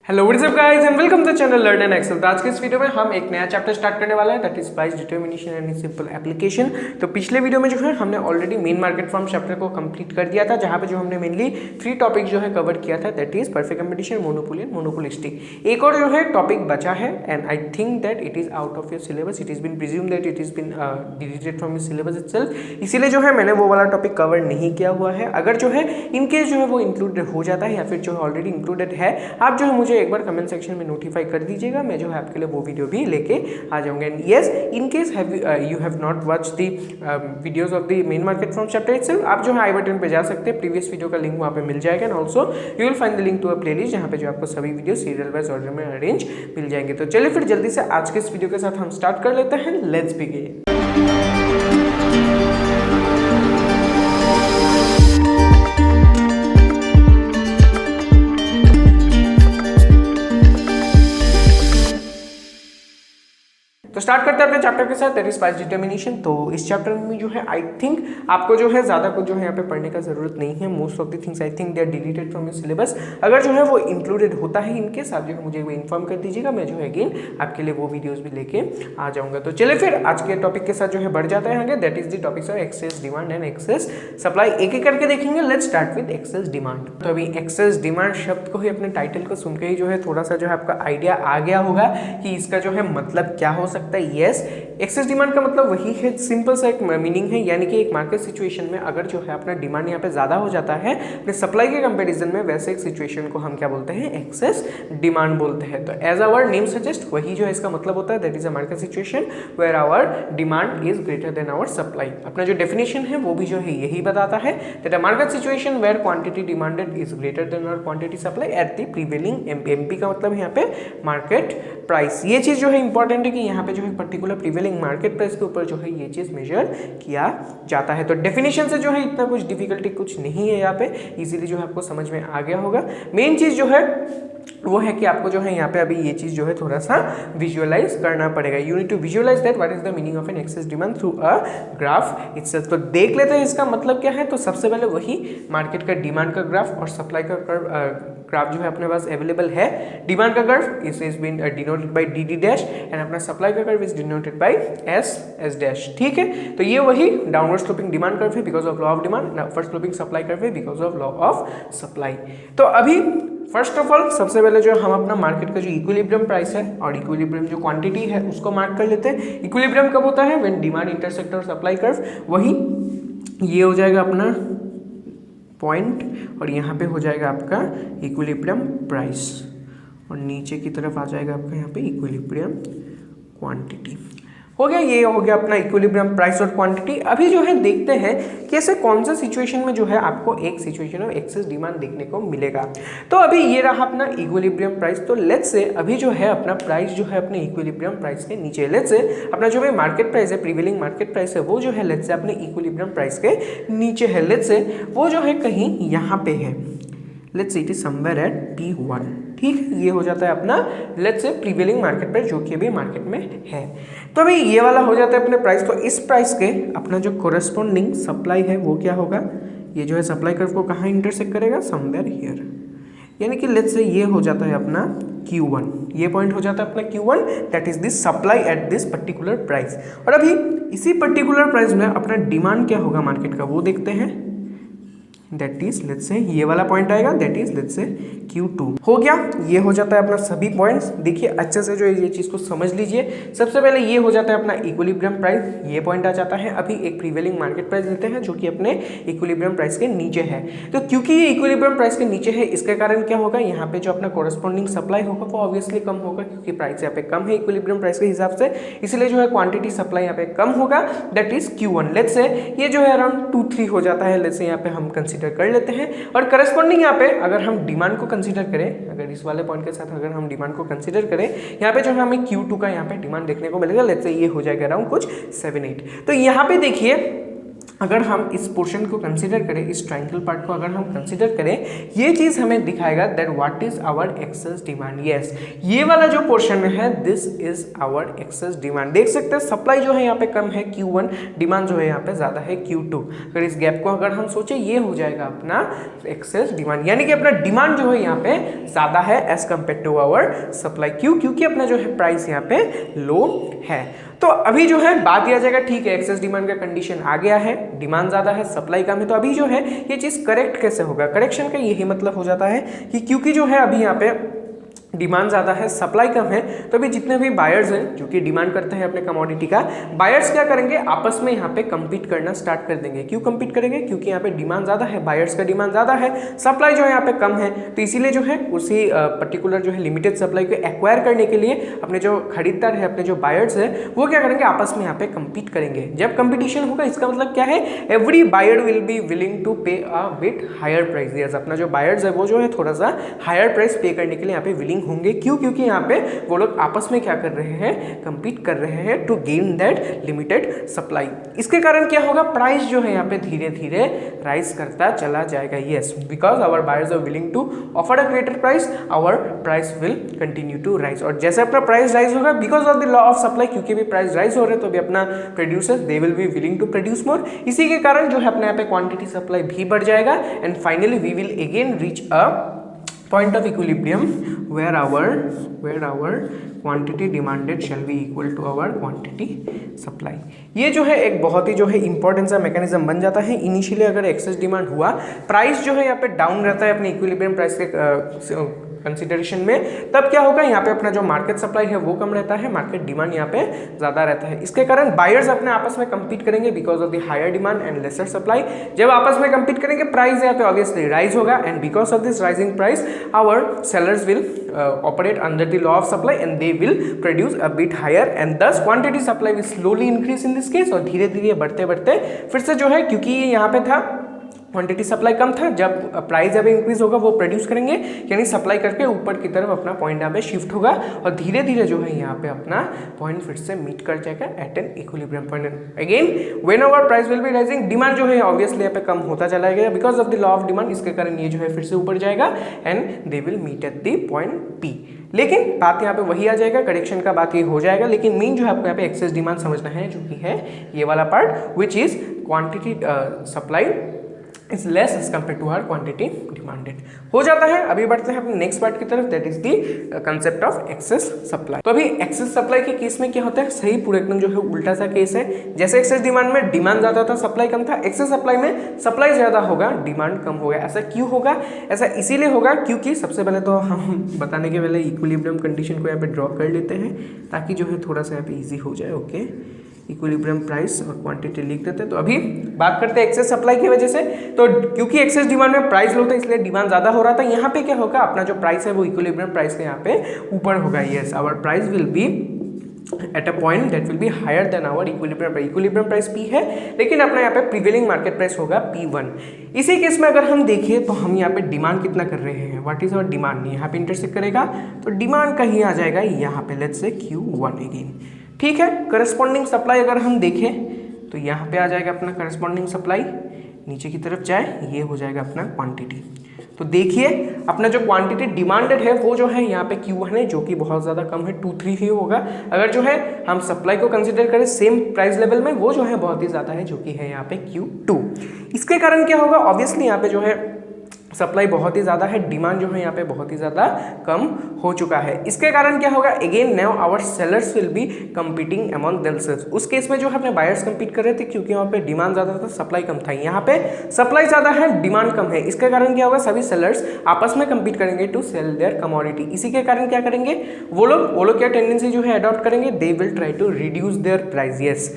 Hello what's up guys and welcome to channel learn and excel. तो आज के इस वीडियो में हम एक नया चैप्टर स्टार्ट करने वाला है, that is price determination and simple application. तो पिछले वीडियो में जो है हमने already main market form chapter को कंप्लीट कर दिया था, जहां पे जो हमने मेनली 3 टॉपिक जो है कवर किया था, that is perfect competition, monopoly and monopolistic. एक और जो है टॉपिक बचा है and I think that it is out of your syllabus, it is been presume that it is been deleted from your syllabus itself, इसीलिए जो है मैंने वो वाला टॉपिक कवर नहीं किया हुआ है। अगर जो है इनकेस जो है वो इंक्लूडेड हो जाता है या फिर जो है ऑलरेडी इंक्लूडेड है, आप जो है मुझे एक बार कमेंट सेक्शन में नोटिफाई कर दीजिएगा, मैं जो है आपके लिए वो वीडियो भी लेके आ जाऊंगा। And yes, in case you have not watch the videos of the main market from chapter itself, आप जो है आई बटन पे जा सकते हैं, प्रीवियस वीडियो का लिंक वहाँ पे मिल जाएगा and also you will find the link to a playlist, जहाँ पे जो आपको सभी वीडियो सीरियल वाइज ऑर्डर में अरेंज मिल जाएंगे। तो चलिए फिर जल्दी से आज के इस वीडियो के साथ हम स्टार्ट कर लेते हैं, लेट्स बिगिन। तो स्टार्ट करते हैं अपने चैप्टर के साथ, दैट इज प्राइस डिटरमिनेशन। तो इस चैप्टर में जो है आई थिंक आपको जो है ज़्यादा कुछ जो है यहाँ पे पढ़ने का जरूरत नहीं है। Most of the things I think they are deleted from your syllabus. अगर जो है वो इंक्लूडेड होता है इनके साथ, जो है मुझे वो इन्फॉर्म कर दीजिएगा, मैं जो है अगेन आपके लिए वो वीडियोज भी लेके आ जाऊँगा। तो चलिए फिर आज के टॉपिक के साथ जो है बढ़ जाता है आगे, that is the topics of excess demand and excess supply. एक एक करके देखेंगे। Let's start with excess demand. तो अभी एक्सेस डिमांड शब्द को ही, अपने टाइटल को सुन के ही जो है थोड़ा सा जो है आपका आइडिया आ गया होगा कि इसका जो है मतलब क्या हो सकता है। यस, एक्सेस डिमांड का मतलब वही है, सिंपल सा एक मीनिंग है, यानी कि एक मार्केट सिचुएशन में अगर जो है अपना डिमांड यहाँ पे ज़्यादा हो जाता है अपने सप्लाई के कंपैरिजन में, वैसे एक सिचुएशन को हम क्या बोलते हैं, एक्सेस डिमांड बोलते हैं। तो एज आवर नेम सजेस्ट, वही जो है इसका मतलब होता है, that is a market situation where our demand is greater than our supply. अपना जो डेफिनेशन है वो भी जो है यही बताता है, that a market situation where quantity demanded is greater than our quantity supply at the prevailing MP का मतलब यहाँ पे मार्केट प्राइस। ये चीज़ जो है इंपॉर्टेंट है कि यहाँ पे जो है पर्टिकुलर प्रीवेलिंग मार्केट प्राइस के ऊपर जो है ये चीज़ मेजर किया जाता है। तो डेफिनेशन से जो है इतना कुछ डिफिकल्टी कुछ नहीं है, यहाँ पे इजीली जो है आपको समझ में आ गया होगा। मेन चीज़ जो है वो है कि आपको जो है यहाँ पे अभी ये चीज़ जो है थोड़ा सा विजुअलाइज करना पड़ेगा। You need to visualise that what is the meaning of an excess demand through a graph itself. तो देख लेते हैं इसका मतलब क्या है। तो सबसे पहले वही मार्केट का डिमांड का ग्राफ और सप्लाई का ग्राफ जो है अपने पास अवेलेबल है। डिमांड का curve is been denoted by D D dash and अपना सप्लाई का curve is denoted by S dash. ठीक है, तो ये वही डाउनवर्ड स्लोपिंग डिमांड कर्व है because of law of demand, upward sloping supply curve है because of law of supply. तो अभी फर्स्ट ऑफ ऑल सबसे पहले जो हम अपना मार्केट का जो इक्विलिब्रियम प्राइस है और इक्विलिब्रियम जो क्वांटिटी है उसको मार्क कर लेते हैं। इक्विलिब्रियम कब होता है, व्हेन डिमांड इंटरसेक्ट और सप्लाई कर्व, वही ये हो जाएगा अपना पॉइंट और यहाँ पे हो जाएगा आपका इक्विलिब्रियम प्राइस और नीचे की तरफ आ जाएगा आपका यहाँ पे इक्विलिब्रियम क्वांटिटी। हो गया, ये हो गया अपना इक्विलिब्रियम प्राइस और क्वांटिटी। अभी जो है देखते हैं कि ऐसे कौन सा सिचुएशन में जो है आपको एक सिचुएशन ऑफ एक्सेस डिमांड देखने को मिलेगा। तो अभी ये रहा अपना इक्विलिब्रियम प्राइस। तो लेट्स से अभी जो है अपना प्राइस जो है अपने इक्विलिब्रियम प्राइस के नीचे, लेट्स से अपना जो है मार्केट प्राइस है, प्रीवेलिंग मार्केट प्राइस है, वो जो है लेट्स से अपने इक्विलिब्रियम प्राइस के नीचे है। लेट्स से वो जो है कहीं यहाँ पे है, let's say it is somewhere eight P1। ठीक है, ये हो जाता है अपना let's say prevailing market price जो कि अभी मार्केट में है। तो अभी ये वाला हो जाता है अपने प्राइस। तो इस प्राइस के अपना जो कोरेस्पॉन्डिंग सप्लाई है वो क्या होगा, ये जो है सप्लाई कर्व को कहाँ इंटरसेक्ट करेगा, समवेयर हियर, यानी कि लेट्स से ये हो जाता है अपना Q1, ये पॉइंट हो जाता है अपना Q1, that is this supply at this particular price. और अभी इसी पर्टिकुलर प्राइस में अपना डिमांड क्या होगा मार्केट का वो देखते हैं, दैट इज लेट्स से ये वाला पॉइंट आएगा, that is let's say Q2। हो गया, ये हो जाता है अपना सभी पॉइंट्स। देखिए अच्छे से जो ये चीज़ को समझ लीजिए। सबसे पहले ये हो जाता है अपना इक्विलिब्रियम प्राइस, ये पॉइंट आ जाता है। अभी एक प्रीवेलिंग मार्केट प्राइस लेते हैं जो कि अपने इक्विलिब्रियम प्राइस के नीचे है। तो क्योंकि ये इक्विलिब्रियम प्राइस के नीचे है, इसके कारण क्या होगा, यहाँ पे जो अपना कोरेस्पॉन्डिंग सप्लाई होगा वो ऑब्वियसली कम होगा, क्योंकि प्राइस यहाँ पे कम है इक्विलिब्रियम प्राइस के हिसाब से, इसलिए जो है क्वांटिटी सप्लाई यहाँ पे कम होगा, that is Q1। Let's say ये जो है अराउंड 2-3 हो जाता है, लेट्स से यहाँ पे हम कंसिडर कर लेते हैं। और करस्पॉन्डिंग यहाँ पे अगर हम डिमांड को कंसीडर करें, अगर इस वाले पॉइंट के साथ अगर हम डिमांड को कंसीडर करें, यहाँ पे जो है हमें Q2 का यहाँ पे डिमांड देखने को मिलेगा, लेट्स से ये हो जाएगा अराउंड कुछ 7-8। तो यहाँ पे देखिए अगर हम इस पोर्शन को कंसीडर करें, इस ट्रायंगल पार्ट को अगर हम कंसीडर करें, ये चीज़ हमें दिखाएगा that what is our excess demand. Yes, ये वाला जो पोर्शन है this is our excess demand. देख सकते हैं सप्लाई जो है यहाँ पे कम है Q1, डिमांड जो है यहाँ पे ज़्यादा है Q2। अगर इस गैप को अगर हम सोचे, ये हो जाएगा अपना एक्सेस डिमांड, यानी कि अपना डिमांड जो है यहाँ पे ज़्यादा है as compare to our supply. क्यों? क्योंकि अपना जो है प्राइस यहाँ पे लो है। तो अभी जो है बात किया जाएगा, ठीक है एक्सेस डिमांड का कंडीशन आ गया है, डिमांड ज़्यादा है सप्लाई कम है, तो अभी जो है ये चीज़ करेक्ट कैसे होगा? करेक्शन का यही मतलब हो जाता है कि क्योंकि जो है अभी यहाँ पे डिमांड ज़्यादा है सप्लाई कम है, तो अभी जितने भी बायर्स हैं जो कि डिमांड करते हैं अपने कमोडिटी का, बायर्स क्या करेंगे? आपस में यहाँ पे compete करना स्टार्ट कर देंगे। क्यों compete करेंगे? क्योंकि यहाँ पे डिमांड ज़्यादा है, बायर्स का डिमांड ज़्यादा है, सप्लाई जो है यहाँ पे कम है, तो इसीलिए जो है उसी पर्टिकुलर जो है लिमिटेड सप्लाई को एक्वायर करने के लिए अपने जो खरीददार है, अपने जो बायर्स है, वो क्या करेंगे? आपस में यहाँ पे compete करेंगे। जब कंपटीशन होगा इसका मतलब क्या है? Every buyer will be willing to pay a bit higher price. Yes, अपना जो बायर्स है वो जो है थोड़ा सा हायर प्राइस पे करने के लिए यहाँ पे विलिंग होंगे। क्यों? क्योंकि यहाँ पे वो लोग आपस में क्या कर रहे हैं? कंपीट कर रहे हैं to gain that limited supply. इसके कारण क्या होगा? प्राइस जो है यहाँ पे धीरे धीरे राइज करता चला जाएगा। Yes, because our buyers are willing to offer a greater price, our price will continue to rise. और जैसे अपना प्राइस राइज होगा because of the law of supply, क्योंकि भी प्राइस राइज हो रहे हैं तो अभी अपना producers they will be willing to produce more. इसी के कारण जो है अपने यहाँ पे क्वांटिटी सप्लाई भी बढ़ जाएगा and finally we will again reach a point of equilibrium where our quantity demanded shall be equal to our quantity supply। ये जो है एक बहुत ही जो है इंपॉर्टेंट सा मैकेनिज्म बन जाता है। इनिशियली अगर एक्सेस डिमांड हुआ, प्राइस जो है यहाँ पे डाउन रहता है अपने इक्विलिब्रियम प्राइस के कंसिडरेशन में, तब क्या होगा? यहाँ पे अपना जो मार्केट सप्लाई है वो कम रहता है, मार्केट डिमांड यहाँ पे ज़्यादा रहता है। इसके कारण बायर्स अपने आपस में compete करेंगे because of the higher demand and lesser supply. जब आपस में compete करेंगे प्राइस यहाँ पे ऑब्वियसली राइज होगा and because of this rising price our sellers will operate under the law of supply and they will produce a bit higher and thus quantity supply will slowly increase in this case. और धीरे धीरे बढ़ते बढ़ते फिर से जो है, क्योंकि ये यहाँ पे था क्वांटिटी सप्लाई कम था, जब प्राइस जब इंक्रीज होगा वो प्रोड्यूस करेंगे, यानी सप्लाई करके ऊपर की तरफ अपना पॉइंट यहाँ पे शिफ्ट होगा और धीरे धीरे जो है यहाँ पे अपना पॉइंट फिर से मीट कर जाएगा at an equilibrium point. Again when our price will be rising, demand जो है ऑब्वियसली यहाँ पे कम होता चला गया because of the law of demand. इसके कारण ये जो है फिर से ऊपर जाएगा and they will meet at the point P. लेकिन बात यहाँ पे वही आ जाएगा, करेक्शन का बात ये हो जाएगा, लेकिन मेन जो है आपको यहाँ पे एक्सेस डिमांड समझना है, जो कि है ये वाला part which is quantity supply is less as compare to our quantity demanded हो जाता है। अभी बढ़ते हैं अपने नेक्स्ट पार्ट की तरफ, that is the concept of excess supply. तो अभी एक्सेस सप्लाई के केस में क्या होता है? सही पूरा एकदम जो है उल्टा सा केस है। जैसे एक्सेस डिमांड में डिमांड ज्यादा था, सप्लाई कम था, एक्सेस सप्लाई में सप्लाई ज्यादा होगा, डिमांड कम होगा। ऐसा क्यों होगा? ऐसा इसीलिए होगा क्योंकि सबसे पहले तो हम बताने के पहले इक्विलिब्रियम कंडीशन को यहाँ पे ड्रॉ कर लेते हैं ताकि जो है थोड़ा सा यहाँ पे ईजी हो जाए। ओके, इक्विलिब्रियम प्राइस और क्वांटिटी लिख देते हैं। तो अभी बात करते हैं एक्सेस सप्लाई की वजह से। तो क्योंकि एक्सेस डिमांड में प्राइस लो था इसलिए डिमांड ज़्यादा हो रहा था, यहाँ पे क्या होगा? अपना जो प्राइस है वो इक्विलिब्रियम प्राइस के यहाँ पे ऊपर होगा। Yes, our price will be at a point that will be higher than our equilibrium price. Equilibrium price P है, लेकिन अपना यहाँ पे प्रिवेलिंग मार्केट प्राइस होगा P1। इसी केस में अगर हम देखें तो हम यहाँ पे डिमांड कितना कर रहे हैं? What is our demand? यहाँ पे इंटरसेक्ट करेगा तो डिमांड कहीं आ जाएगा यहाँ पे, लेट्स से Q1 अगेन। ठीक है, करस्पॉन्डिंग सप्लाई अगर हम देखें तो यहाँ पे आ जाएगा अपना करस्पॉन्डिंग सप्लाई, नीचे की तरफ जाए ये हो जाएगा अपना क्वांटिटी। तो देखिए अपना जो क्वांटिटी डिमांडेड है वो जो है यहाँ पे Q1 है, जो कि बहुत ज़्यादा कम है, 2-3 ही होगा। अगर जो है हम सप्लाई को कंसिडर करें सेम प्राइस लेवल में, वो जो है बहुत ही ज़्यादा है, जो कि है यहाँ पे Q2। इसके कारण क्या होगा? ऑब्वियसली यहाँ पे जो है सप्लाई बहुत ही ज़्यादा है, डिमांड जो है यहाँ पे बहुत ही ज़्यादा कम हो चुका है। इसके कारण क्या होगा? Again now our sellers will be competing among themselves. उस केस में जो है अपने बायर्स कंपीट कर रहे थे क्योंकि यहाँ पे डिमांड ज़्यादा था, सप्लाई कम था। यहाँ पे सप्लाई ज़्यादा है, डिमांड कम है। इसके कारण क्या होगा? सभी सेलर्स आपस में कंपीट करेंगे टू सेल देयर कमोडिटी। इसी के कारण क्या करेंगे वो लोग क्या टेंडेंसी जो है अडॉप्ट करेंगे? They will try to reduce their price. Yes,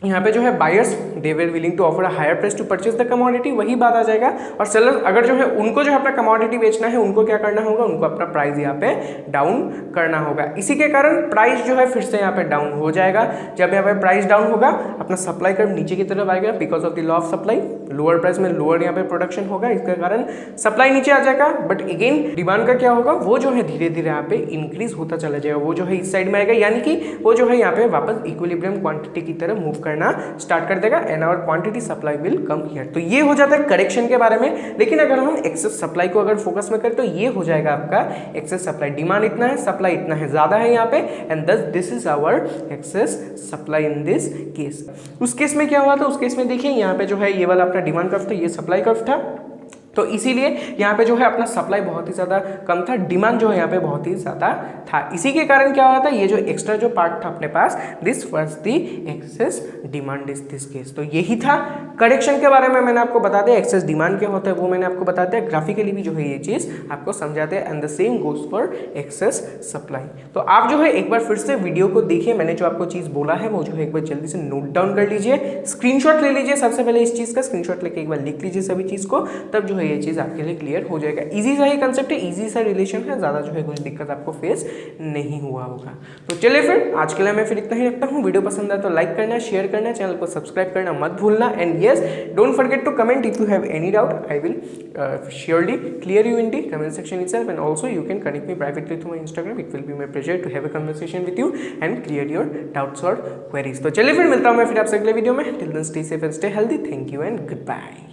यहाँ पे जो है buyers they were willing to offer a higher price to purchase the commodity, वही बात आ जाएगा। और सेलर अगर जो है उनको जो है अपना कमोडिटी बेचना है, उनको क्या करना होगा? उनको अपना प्राइस यहाँ पे डाउन करना होगा। इसी के कारण प्राइस जो है फिर से यहाँ पे डाउन हो जाएगा। जब यहाँ पे प्राइस डाउन होगा अपना सप्लाई कर्व नीचे की तरफ आएगा because of the law of supply. Lower price में लोअर यहाँ पे प्रोडक्शन होगा, इसके कारण सप्लाई नीचे आ जाएगा। बट अगेन डिमांड का क्या होगा? वो जो है धीरे धीरे यहाँ पे इंक्रीज होता चला जाएगा, वो जो है इस साइड में आएगा, यानी कि वो जो है यहाँ पे वापस इक्विलिब्रियम क्वांटिटी की तरफ मूव करना स्टार्ट कर देगा and our quantity supply will come here. तो ये हो जाता है करेक्शन के बारे में। लेकिन अगर हम एक्सेस सप्लाई को अगर फोकस में करें तो ये हो जाएगा आपका एक्सेस सप्लाई। डिमांड इतना है, सप्लाई इतना है, ज्यादा है यहाँ पे, and this this is our excess supply in this case. उस केस में क्या हुआ था, उस केस में देखिए यहाँ पे जो है ये वाला अपना डिमांड कर्व था, ये सप्लाई कर्व था। तो इसीलिए यहाँ पे जो है अपना सप्लाई बहुत ही ज़्यादा कम था, डिमांड जो है यहाँ पे बहुत ही ज़्यादा था। इसी के कारण क्या हुआ था, ये जो एक्स्ट्रा जो पार्ट था अपने पास, this was the excess demand is this case. तो यही था करेक्शन के बारे में मैंने आपको बता दिया, एक्सेस डिमांड क्या होता है वो मैंने आपको बता दिया, ग्राफिकली भी जो है ये चीज़ आपको समझाते हैं, and the same goes for excess supply. तो आप जो है एक बार फिर से वीडियो को देखिए, मैंने जो आपको चीज़ बोला है वो जो है एक बार जल्दी से नोट डाउन कर लीजिए, स्क्रीनशॉट ले लीजिए, सबसे पहले इस चीज़ का स्क्रीनशॉट लेके एक बार लिख लीजिए सभी चीज़ को, तब जो है ये चीज़ आपके लिए क्लियर हो जाएगा। इजी सा ही कंसेप्ट है, इजी सा रिलेशन है, ज़्यादा जो है कुछ दिक्कत आपको फेस नहीं हुआ होगा। तो चलिए फिर आज के लिए मैं फिर इतना ही रखता हूँ। वीडियो पसंद आए तो लाइक करना, शेयर करना, चैनल को सब्सक्राइब करना मत भूलना, and yes don't forget to comment if you have any doubt, I will surely clear you in the comment section itself, and also you can connect me privately through my Instagram. It will be my pleasure to have a conversation with you and clear your doubts or queries. तो चलिए फिर मिलता हूँ मैं फिर आपसे अगले video में। Till then stay safe and stay healthy. Thank you and goodbye.